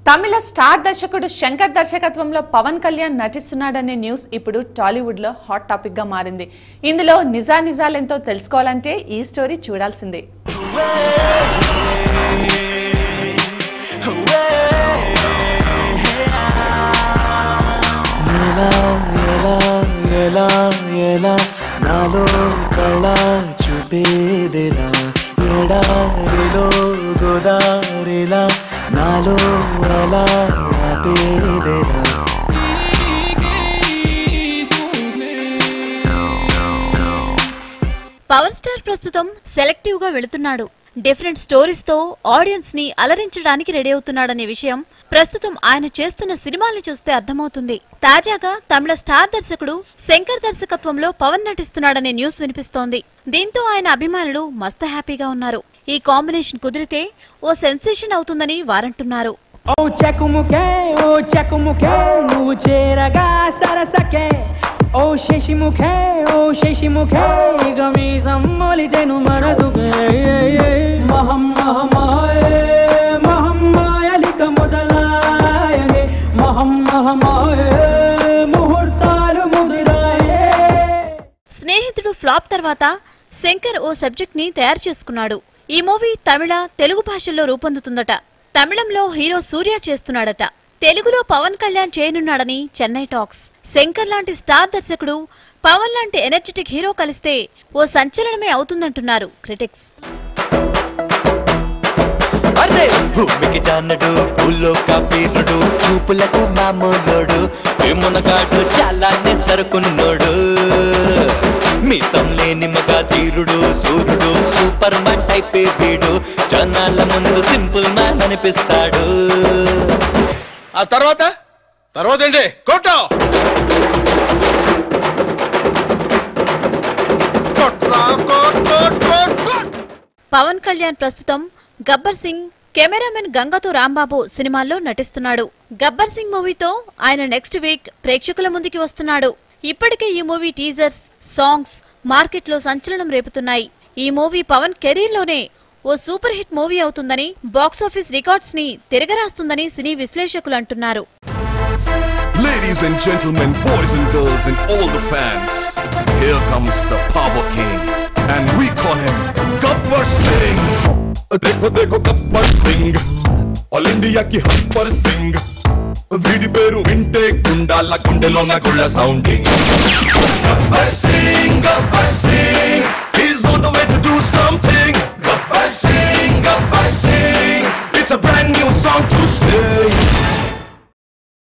తమిళ star దర్శకుడు శంకర్ దర్శకత్వంలో Pawan Kalyan నటిస్తున్నాడనే news ఇప్పుడు టాలీవుడ్ లో హాట్ టాపిక్ గా మారింది. ఇందులో నిజాలెంతో తెలుసుకోవాలంటే ఈ స్టోరీ చూడాల్సిందే. నాలో అలా ఆపేదేలా పవర్ స్టార్ ప్రస్తుతం సెలెక్టివ్ గా వెళుతున్నాడు. డిఫరెంట్ స్టోరీస్ తో ఆడియన్స్ ని అలరించడానికి రెడీ అవుతున్నాడనే విషయం ప్రస్తుతం ఆయన చేస్తున్న సినిమాల్ని చూస్తే అర్థమవుతుంది. తాజాగా తమిళ స్టార్ దర్శకుడు శంకర్ దర్శకత్వంలో పవన్ నటిస్తున్నాడనే న్యూస్ వినిపిస్తోంది. దీంతో ఆయన అభిమానులు మస్తు హ్యాపీగా ఉన్నారు. ఈ కాంబినేషన్ కుదిరితే ఓ సెన్సేషన్ అవుతుందని వారంటున్నారు. ఓ చెకుముకే నువ్వు చేరగా సరసకే ఓ శశిముఖే ఇక మీ సమ్మలిచెను మనసుకే మహమ్మాయలిక మొదలాయనే ముహూర్తాలు ముదిరాయే. స్నేహితుడు ఫ్లాప్ తర్వాత శంకర్ ఓ సబ్జెక్ట్ ని తయారు చేసుకున్నాడు. ఈ మూవీ తమిళ, తెలుగు భాషల్లో రూపొందుతుందట. తమిళంలో హీరో సూర్య చేస్తున్నాడట. తెలుగులో పవన్ కళ్యాణ్ చేయనున్నాడని చెన్నై టాక్స్. శంకర్ లాంటి స్టార్ దర్శకుడు, పవన్ లాంటి ఎనర్జెటిక్ హీరో కలిస్తే ఓ సంచలనమే అవుతుందంటున్నారు క్రిటిక్స్. భూమికి జానడు భూలోక వీరుడు చూపులకు మామూలోడు మునగాడు చాలా సరుకున్నోడు మీసం లేని మగా తీరుడు సూర్యుడు సూపర్ మ్యాన్ టైప్ వీడు జనాల ముందు సింపుల్ మ్యాన్ అనిపిస్తాడు. ఆ తర్వాత ఏంటి కోటో పవన్ కళ్యాణ్ ప్రస్తుతం గబ్బర్ సింగ్, కెమెరామెన్ గంగతో రాంబాబు సినిమాల్లో నటిస్తున్నాడు. గబ్బర్ సింగ్ మూవీతో ఆయన నెక్స్ట్ వీక్ ప్రేక్షకుల ముందుకి వస్తున్నాడు. ఇప్పటికే ఈ మూవీ టీజర్స్, సాంగ్స్ మార్కెట్లో సంచలనం రేపుతున్నాయి. ఈ మూవీ పవన్ కెరీర్ లోనే ఓ సూపర్ హిట్ మూవీ అవుతుందని, బాక్సాఫీస్ రికార్డ్స్ ని తిరగరాస్తుందని సినీ విశ్లేషకులు అంటున్నారు. Ladies and gentlemen, boys and girls and all the fans, here comes the Power King and we call him Gabbar Singh. देखो देखो गब्बर सिंह ऑल इंडिया की हब्बर सिंह వీడి పేరు వింటే గుండాల గుండెలోన గుళ్ళ sounding Gabbar Singh he's on the way to do something